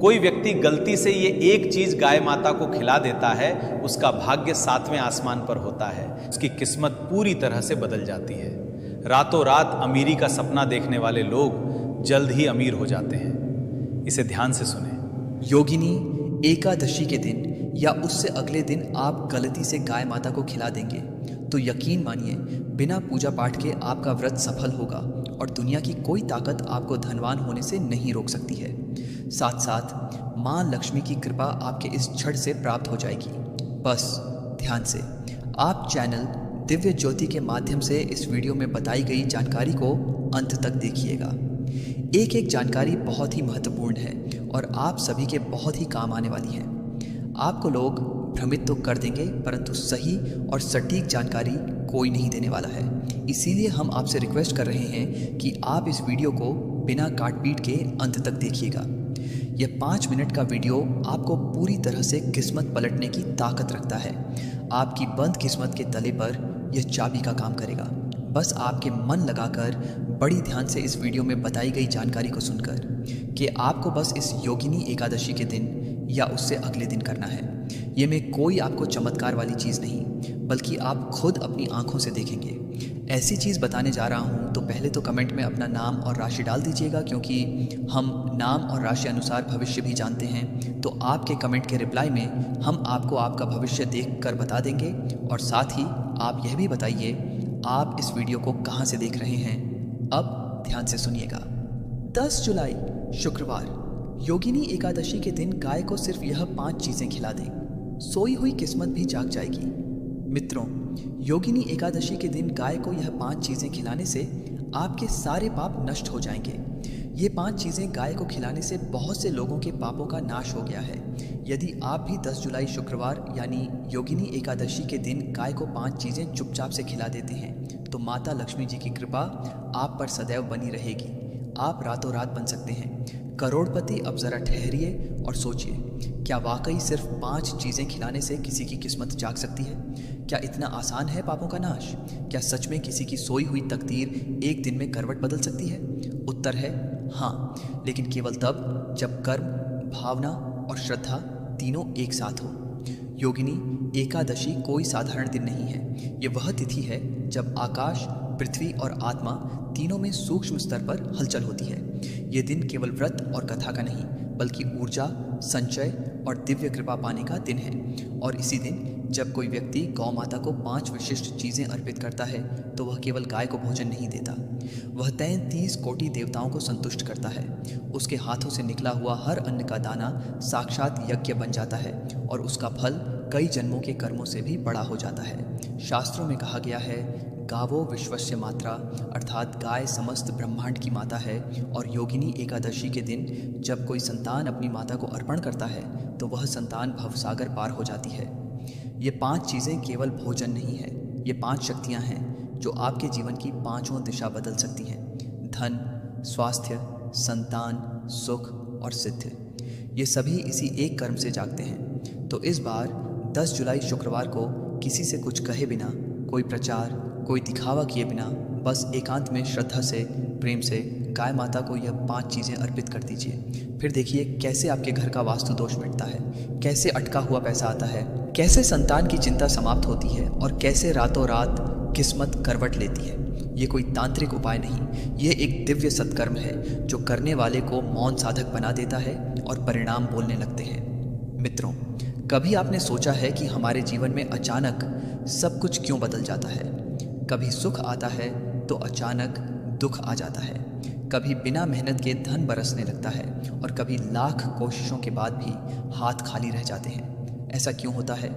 कोई व्यक्ति गलती से ये एक चीज गाय माता को खिला देता है, उसका भाग्य 7वें आसमान पर होता है, उसकी किस्मत पूरी तरह से बदल जाती है। रातों रात अमीरी का सपना देखने वाले लोग जल्द ही अमीर हो जाते हैं। इसे ध्यान से सुने। योगिनी एकादशी के दिन या उससे अगले दिन आप गलती से गाय माता को खिला देंगे तो यकीन मानिए बिना पूजा पाठ के आपका व्रत सफल होगा और दुनिया की कोई ताकत आपको धनवान होने से नहीं रोक सकती है। साथ साथ माँ लक्ष्मी की कृपा आपके इस छड़ से प्राप्त हो जाएगी। बस ध्यान से आप चैनल दिव्य ज्योति के माध्यम से इस वीडियो में बताई गई जानकारी को अंत तक देखिएगा। एक एक जानकारी बहुत ही महत्वपूर्ण है और आप सभी के बहुत ही काम आने वाली है। आपको लोग भ्रमित तो कर देंगे परंतु सही और सटीक जानकारी कोई नहीं देने वाला है। इसीलिए हम आपसे रिक्वेस्ट कर रहे हैं कि आप इस वीडियो को बिना काट पीट के अंत तक देखिएगा। यह 5 मिनट का वीडियो आपको पूरी तरह से किस्मत पलटने की ताकत रखता है। आपकी बंद किस्मत के तले पर यह चाबी का काम करेगा। बस आपके मन लगाकर बड़ी ध्यान से इस वीडियो में बताई गई जानकारी को सुनकर कि आपको बस इस योगिनी एकादशी के दिन या उससे अगले दिन करना है। ये में कोई आपको चमत्कार वाली चीज़ नहीं बल्कि आप खुद अपनी आंखों से देखेंगे। ऐसी चीज़ बताने जा रहा हूँ तो पहले तो कमेंट में अपना नाम और राशि डाल दीजिएगा, क्योंकि हम नाम और राशि अनुसार भविष्य भी जानते हैं। तो आपके कमेंट के रिप्लाई में हम आपको आपका भविष्य देख कर बता देंगे। और साथ ही आप यह भी बताइए आप इस वीडियो को कहाँ से देख रहे हैं। अब ध्यान से सुनिएगा। 10 जुलाई शुक्रवार योगिनी एकादशी के दिन गाय को सिर्फ यह 5 चीज़ें खिला दें, सोई हुई किस्मत भी जाग जाएगी। मित्रों, योगिनी एकादशी के दिन गाय को यह 5 चीज़ें खिलाने से आपके सारे पाप नष्ट हो जाएंगे। ये 5 चीज़ें गाय को खिलाने से बहुत से लोगों के पापों का नाश हो गया है। यदि आप भी 10 जुलाई शुक्रवार यानी योगिनी एकादशी के दिन गाय को 5 चीज़ें चुपचाप से खिला देते हैं तो माता लक्ष्मी जी की कृपा आप पर सदैव बनी रहेगी। आप रातों रात बन सकते हैं करोड़पति। अब ज़रा ठहरिए और सोचिए, क्या वाकई सिर्फ 5 चीज़ें खिलाने से किसी की किस्मत जाग सकती है? क्या इतना आसान है पापों का नाश? क्या सच में किसी की सोई हुई तकदीर एक दिन में करवट बदल सकती है? उत्तर है हाँ, लेकिन केवल तब जब कर्म, भावना और श्रद्धा तीनों एक साथ हो। योगिनी एकादशी कोई साधारण दिन नहीं है। ये वह तिथि है जब आकाश, पृथ्वी और आत्मा तीनों में सूक्ष्म स्तर पर हलचल होती है। ये दिन केवल व्रत और कथा का नहीं बल्कि ऊर्जा, संचय और दिव्य कृपा पाने का दिन है। और इसी दिन जब कोई व्यक्ति गौ माता को 5 विशिष्ट चीज़ें अर्पित करता है तो वह केवल गाय को भोजन नहीं देता, वह 33 कोटि देवताओं को संतुष्ट करता है। उसके हाथों से निकला हुआ हर अन्न का दाना साक्षात यज्ञ बन जाता है और उसका फल कई जन्मों के कर्मों से भी बड़ा हो जाता है। शास्त्रों में कहा गया है, गावो विश्वस्य मात्रा, अर्थात गाय समस्त ब्रह्मांड की माता है। और योगिनी एकादशी के दिन जब कोई संतान अपनी माता को अर्पण करता है तो वह संतान भवसागर पार हो जाती है। ये 5 चीज़ें केवल भोजन नहीं है, ये 5 शक्तियाँ हैं जो आपके जीवन की 5 दिशा बदल सकती हैं। धन, स्वास्थ्य, संतान, सुख और सिद्धि, ये सभी इसी एक कर्म से जागते हैं। तो इस बार 10 जुलाई शुक्रवार को किसी से कुछ कहे बिना, कोई प्रचार, कोई दिखावा किए बिना, बस एकांत में श्रद्धा से, प्रेम से गाय माता को यह 5 चीज़ें अर्पित कर दीजिए। फिर देखिए कैसे आपके घर का वास्तु दोष मिटता है, कैसे अटका हुआ पैसा आता है, कैसे संतान की चिंता समाप्त होती है और कैसे रातों रात किस्मत करवट लेती है। ये कोई तांत्रिक उपाय नहीं, ये एक दिव्य सत्कर्म है जो करने वाले को मौन साधक बना देता है और परिणाम बोलने लगते हैं। मित्रों, कभी आपने सोचा है कि हमारे जीवन में अचानक सब कुछ क्यों बदल जाता है? कभी सुख आता है तो अचानक दुख आ जाता है, कभी बिना मेहनत के धन बरसने लगता है और कभी लाख कोशिशों के बाद भी हाथ खाली रह जाते हैं। ऐसा क्यों होता है?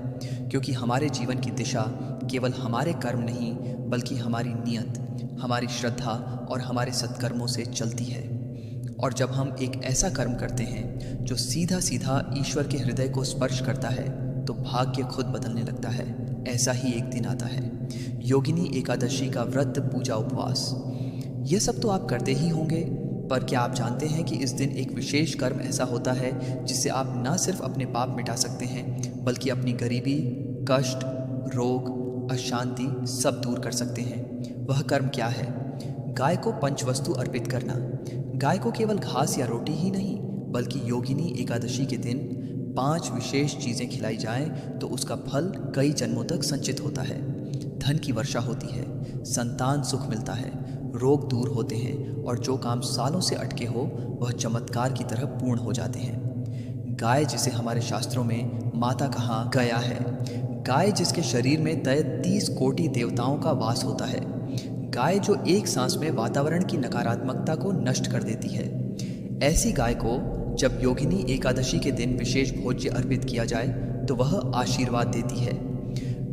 क्योंकि हमारे जीवन की दिशा केवल हमारे कर्म नहीं बल्कि हमारी नियत, हमारी श्रद्धा और हमारे सत्कर्मों से चलती है। और जब हम एक ऐसा कर्म करते हैं जो सीधा सीधा ईश्वर के हृदय को स्पर्श करता है तो भाग्य खुद बदलने लगता है। ऐसा ही एक दिन आता है, योगिनी एकादशी का व्रत, पूजा, उपवास। ये सब तो आप करते ही होंगे, पर क्या आप जानते हैं कि इस दिन एक विशेष कर्म ऐसा होता है जिससे आप न सिर्फ अपने पाप मिटा सकते हैं बल्कि अपनी गरीबी, कष्ट, रोग, अशांति सब दूर कर सकते हैं। वह कर्म क्या है? गाय को पंचवस्तु अर्पित करना। गाय को केवल घास या रोटी ही नहीं बल्कि योगिनी एकादशी के दिन 5 विशेष चीज़ें खिलाई जाएं तो उसका फल कई जन्मों तक संचित होता है। धन की वर्षा होती है, संतान सुख मिलता है, रोग दूर होते हैं और जो काम सालों से अटके हो वह चमत्कार की तरह पूर्ण हो जाते हैं। गाय, जिसे हमारे शास्त्रों में माता कहा गया है, गाय जिसके शरीर में तय 30 कोटि देवताओं का वास होता है, गाय जो एक सांस में वातावरण की नकारात्मकता को नष्ट कर देती है, ऐसी गाय को जब योगिनी एकादशी के दिन विशेष भोज्य अर्पित किया जाए तो वह आशीर्वाद देती है।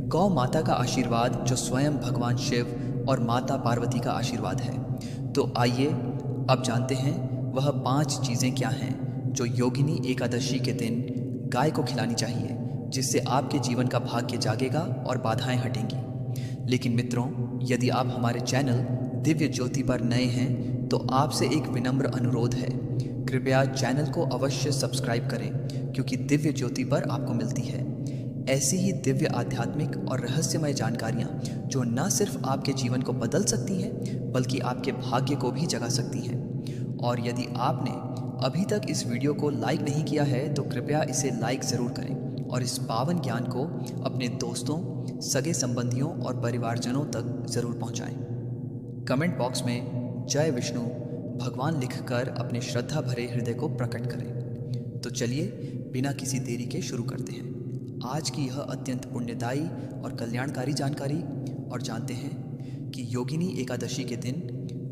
गौ माता का आशीर्वाद जो स्वयं भगवान शिव और माता पार्वती का आशीर्वाद है। तो आइए अब जानते हैं वह 5 चीज़ें क्या हैं जो योगिनी एकादशी के दिन गाय को खिलानी चाहिए, जिससे आपके जीवन का भाग्य जागेगा और बाधाएं हटेंगी। लेकिन मित्रों, यदि आप हमारे चैनल दिव्य ज्योति पर नए हैं तो आपसे एक विनम्र अनुरोध है, कृपया चैनल को अवश्य सब्सक्राइब करें, क्योंकि दिव्य ज्योति पर आपको मिलती है ऐसी ही दिव्य आध्यात्मिक और रहस्यमय जानकारियाँ जो न सिर्फ आपके जीवन को बदल सकती हैं बल्कि आपके भाग्य को भी जगा सकती हैं। और यदि आपने अभी तक इस वीडियो को लाइक नहीं किया है तो कृपया इसे लाइक ज़रूर करें और इस पावन ज्ञान को अपने दोस्तों, सगे संबंधियों और परिवारजनों तक ज़रूर पहुँचाएँ। कमेंट बॉक्स में जय विष्णु भगवान लिखकर अपने श्रद्धा भरे हृदय को प्रकट करें। तो चलिए बिना किसी देरी के शुरू करते हैं आज की यह अत्यंत पुण्यदायी और कल्याणकारी जानकारी और जानते हैं कि योगिनी एकादशी के दिन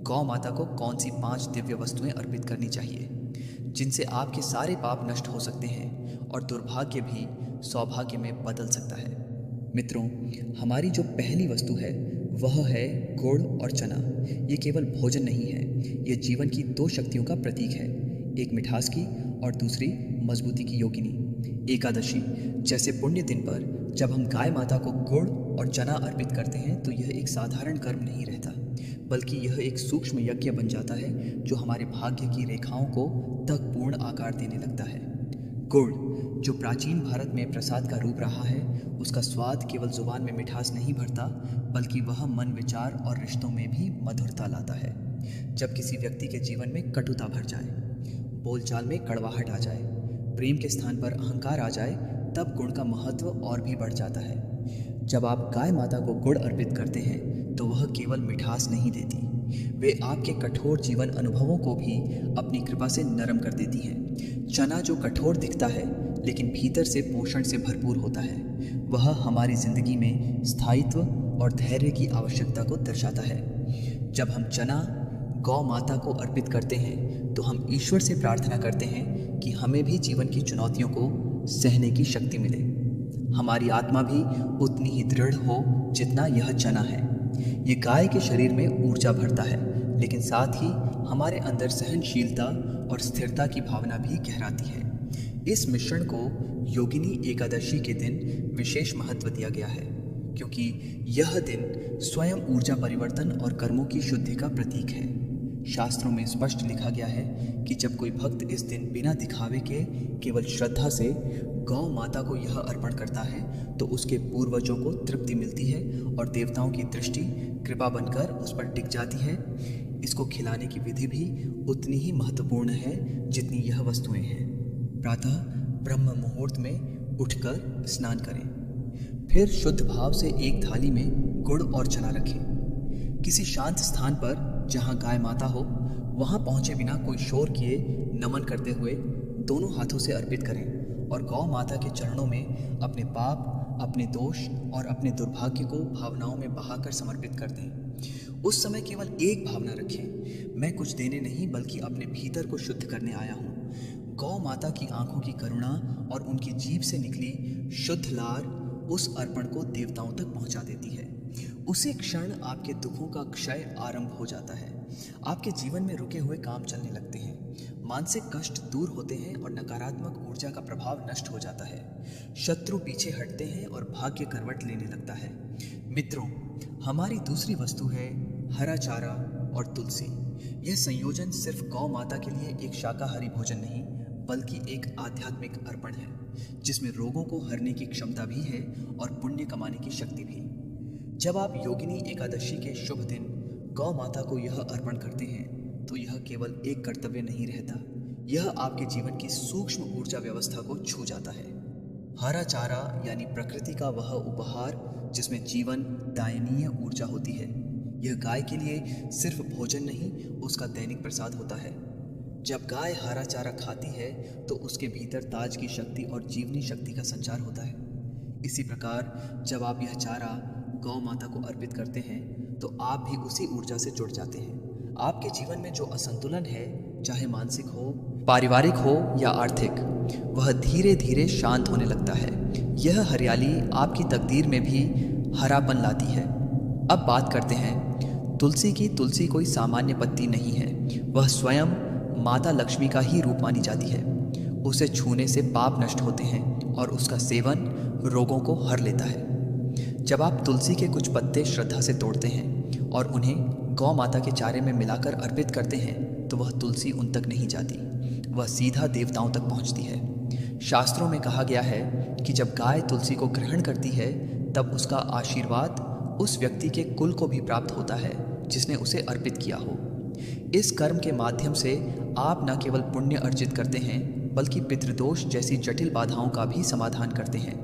गौ माता को कौन सी 5 दिव्य वस्तुएं अर्पित करनी चाहिए, जिनसे आपके सारे पाप नष्ट हो सकते हैं और दुर्भाग्य भी सौभाग्य में बदल सकता है। मित्रों, हमारी जो पहली वस्तु है वह है गुड़ और चना। ये केवल भोजन नहीं है, ये जीवन की 2 शक्तियों का प्रतीक है, एक मिठास की और दूसरी मजबूती की। योगिनी एकादशी जैसे पुण्य दिन पर जब हम गाय माता को गुड़ और चना अर्पित करते हैं तो यह एक साधारण कर्म नहीं रहता, बल्कि यह एक सूक्ष्म यज्ञ बन जाता है जो हमारे भाग्य की रेखाओं को तक पूर्ण आकार देने लगता है। गुड़, जो प्राचीन भारत में प्रसाद का रूप रहा है, उसका स्वाद केवल जुबान में मिठास नहीं भरता बल्कि वह मन, विचार और रिश्तों में भी मधुरता लाता है। जब किसी व्यक्ति के जीवन में कटुता भर जाए, बोलचाल में कड़वाहट आ जाए, प्रेम के स्थान पर अहंकार आ जाए, तब गुड़ का महत्व और भी बढ़ जाता है। जब आप गाय माता को गुड़ अर्पित करते हैं तो वह केवल मिठास नहीं देती, वे आपके कठोर जीवन अनुभवों को भी अपनी कृपा से नरम कर देती हैं। चना जो कठोर दिखता है लेकिन भीतर से पोषण से भरपूर होता है, वह हमारी जिंदगी में स्थायित्व और धैर्य की आवश्यकता को दर्शाता है। जब हम चना गौ माता को अर्पित करते हैं तो हम ईश्वर से प्रार्थना करते हैं कि हमें भी जीवन की चुनौतियों को सहने की शक्ति मिले, हमारी आत्मा भी उतनी ही दृढ़ हो जितना यह चना है। ये गाय के शरीर में ऊर्जा भरता है, लेकिन साथ ही हमारे अंदर सहनशीलता और स्थिरता की भावना भी गहराती है। इस मिश्रण को योगिनी एकादशी के दिन विशेष महत्व दिया गया है, क्योंकि यह दिन स्वयं ऊर्जा परिवर्तन और कर्मों की शुद्धि का प्रतीक है। शास्त्रों में स्पष्ट लिखा गया है कि जब कोई भक्त इस दिन बिना दिखावे के केवल श्रद्धा से गौ माता को यह अर्पण करता है तो उसके पूर्वजों को तृप्ति मिलती है और देवताओं की दृष्टि कृपा बनकर उस पर टिक जाती है। इसको खिलाने की विधि भी उतनी ही महत्वपूर्ण है जितनी यह वस्तुएं हैं। प्रातः ब्रह्म मुहूर्त में उठकर स्नान करें, फिर शुद्ध भाव से एक थाली में गुड़ और चना रखें। किसी शांत स्थान पर जहां गाय माता हो वहां पहुंचे बिना कोई शोर किए नमन करते हुए दोनों हाथों से अर्पित करें और गौ माता के चरणों में अपने पाप, अपने दोष और अपने दुर्भाग्य को भावनाओं में बहाकर समर्पित कर दें। उस समय केवल एक भावना रखें, मैं कुछ देने नहीं बल्कि अपने भीतर को शुद्ध करने आया हूँ। गौ माता की आंखों की करुणा और उनकी जीभ से निकली शुद्ध लार उस अर्पण को देवताओं तक पहुंचा देती है। उसी क्षण आपके दुखों का क्षय आरंभ हो जाता है, आपके जीवन में रुके हुए काम चलने लगते हैं, मानसिक कष्ट दूर होते हैं और नकारात्मक ऊर्जा का प्रभाव नष्ट हो जाता है। शत्रु पीछे हटते हैं और भाग्य करवट लेने लगता है। मित्रों, हमारी दूसरी वस्तु है हरा चारा और तुलसी। यह संयोजन सिर्फ गौ माता के लिए एक शाकाहारी भोजन नहीं बल्कि एक आध्यात्मिक अर्पण है, जिसमें रोगों को हरने की क्षमता भी है और पुण्य कमाने की शक्ति भी। जब आप योगिनी एकादशी के शुभ दिन गौ माता को यह अर्पण करते हैं तो यह केवल एक कर्तव्य नहीं रहता, यह आपके जीवन की सूक्ष्म ऊर्जा व्यवस्था को छू जाता है। हरा चारा यानी प्रकृति का वह उपहार जिसमें जीवन दायनीय ऊर्जा होती है, यह गाय के लिए सिर्फ भोजन नहीं, उसका दैनिक प्रसाद होता है। जब गाय हरा चारा खाती है तो उसके भीतर ताज की शक्ति और जीवनी शक्ति का संचार होता है। इसी प्रकार जब आप यह चारा गौ माता को अर्पित करते हैं तो आप भी उसी ऊर्जा से जुड़ जाते हैं। आपके जीवन में जो असंतुलन है, चाहे मानसिक हो, पारिवारिक हो या आर्थिक, वह धीरे धीरे शांत होने लगता है। यह हरियाली आपकी तकदीर में भी हरापन लाती है। अब बात करते हैं तुलसी की। तुलसी कोई सामान्य पत्ती नहीं है, वह स्वयं माता लक्ष्मी का ही रूप मानी जाती है। उसे छूने से पाप नष्ट होते हैं और उसका सेवन रोगों को हर लेता है। जब आप तुलसी के कुछ पत्ते श्रद्धा से तोड़ते हैं और उन्हें गौ माता के चारे में मिलाकर अर्पित करते हैं तो वह तुलसी उन तक नहीं जाती, वह सीधा देवताओं तक पहुंचती है। शास्त्रों में कहा गया है कि जब गाय तुलसी को ग्रहण करती है तब उसका आशीर्वाद उस व्यक्ति के कुल को भी प्राप्त होता है जिसने उसे अर्पित किया हो। इस कर्म के माध्यम से आप न केवल पुण्य अर्जित करते हैं बल्कि पितृदोष जैसी जटिल बाधाओं का भी समाधान करते हैं।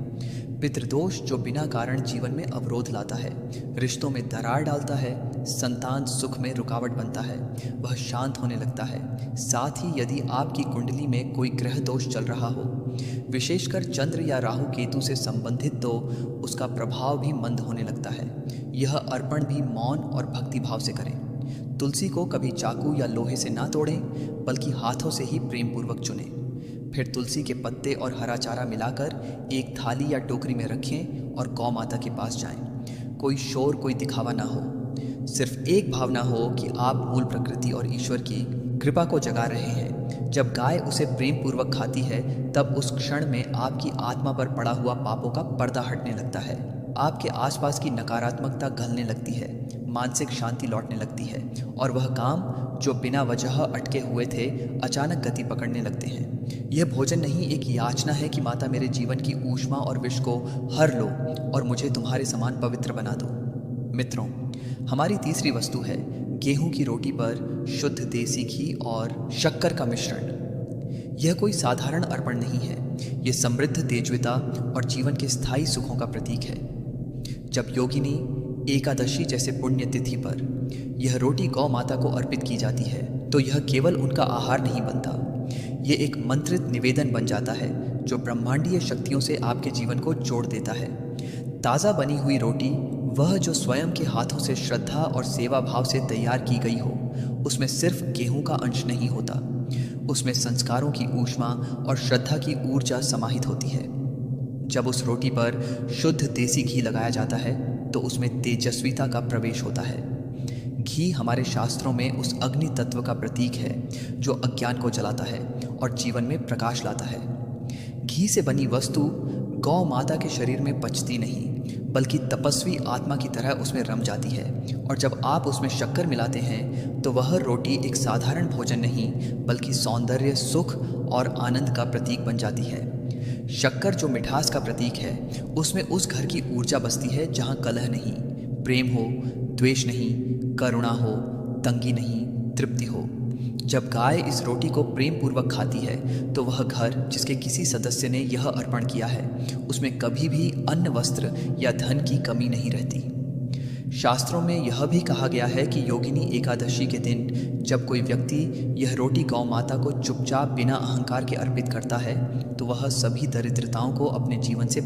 पितृदोष जो बिना कारण जीवन में अवरोध लाता है, रिश्तों में दरार डालता है, संतान सुख में रुकावट बनता है, वह शांत होने लगता है। साथ ही यदि आपकी कुंडली में कोई ग्रह दोष चल रहा हो, विशेषकर चंद्र या राहु केतु से संबंधित, तो उसका प्रभाव भी मंद होने लगता है। यह अर्पण भी मौन और भक्ति भाव से करें। तुलसी को कभी चाकू या लोहे से ना तोड़ें बल्कि हाथों से ही प्रेम पूर्वक चुनें। फिर तुलसी के पत्ते और हरा चारा मिलाकर एक थाली या टोकरी में रखें और गौ माता के पास जाएं। कोई शोर, कोई दिखावा ना हो, सिर्फ एक भावना हो कि आप मूल प्रकृति और ईश्वर की कृपा को जगा रहे हैं। जब गाय उसे प्रेम पूर्वक खाती है तब उस क्षण में आपकी आत्मा पर पड़ा हुआ पापों का पर्दा हटने लगता है। आपके आसपास की नकारात्मकता गलने लगती है, मानसिक शांति लौटने लगती है और वह काम जो बिना वजह अटके हुए थे अचानक गति पकड़ने लगते हैं। यह भोजन नहीं, एक याचना है कि माता मेरे जीवन की ऊष्मा और विष को हर लो और मुझे तुम्हारे समान पवित्र बना दो। मित्रों, हमारी तीसरी वस्तु है गेहूं की रोटी पर शुद्ध देसी घी और शक्कर का मिश्रण। यह कोई साधारण अर्पण नहीं है, यह समृद्ध तेजस्विता और जीवन के स्थायी सुखों का प्रतीक है। जब योगिनी एकादशी जैसे पुण्य तिथि पर यह रोटी गौ माता को अर्पित की जाती है तो यह केवल उनका आहार नहीं बनता, ये एक मंत्रित निवेदन बन जाता है जो ब्रह्मांडीय शक्तियों से आपके जीवन को जोड़ देता है। ताज़ा बनी हुई रोटी, वह जो स्वयं के हाथों से श्रद्धा और सेवा भाव से तैयार की गई हो, उसमें सिर्फ गेहूं का अंश नहीं होता, उसमें संस्कारों की ऊष्मा और श्रद्धा की ऊर्जा समाहित होती है। जब उस रोटी पर शुद्ध देसी घी लगाया जाता है तो उसमें तेजस्विता का प्रवेश होता है। घी हमारे शास्त्रों में उस अग्नि तत्व का प्रतीक है जो अज्ञान को जलाता है और जीवन में प्रकाश लाता है। घी से बनी वस्तु गौ माता के शरीर में पचती नहीं बल्कि तपस्वी आत्मा की तरह उसमें रम जाती है, और जब आप उसमें शक्कर मिलाते हैं तो वह रोटी एक साधारण भोजन नहीं बल्कि सौंदर्य, सुख और आनंद का प्रतीक बन जाती है। शक्कर जो मिठास का प्रतीक है, उसमें उस घर की ऊर्जा बसती है जहाँ कलह नहीं, प्रेम हो, द्वेष नहीं, करुणा हो, तंगी नहीं, तृप्ति हो। जब गाय इस रोटी को प्रेम पूर्वक खाती है तो वह घर जिसके किसी सदस्य ने यह अर्पण किया है, उसमें कभी भी अन्न, वस्त्र या धन की कमी नहीं रहती। शास्त्रों में यह भी कहा गया है कि योगिनी एकादशी के दिन जब कोई व्यक्ति यह रोटी गौ माता को चुपचाप बिना अहंकार के अर्पित करता है तो वह सभी दरिद्रताओं को अपने जीवन से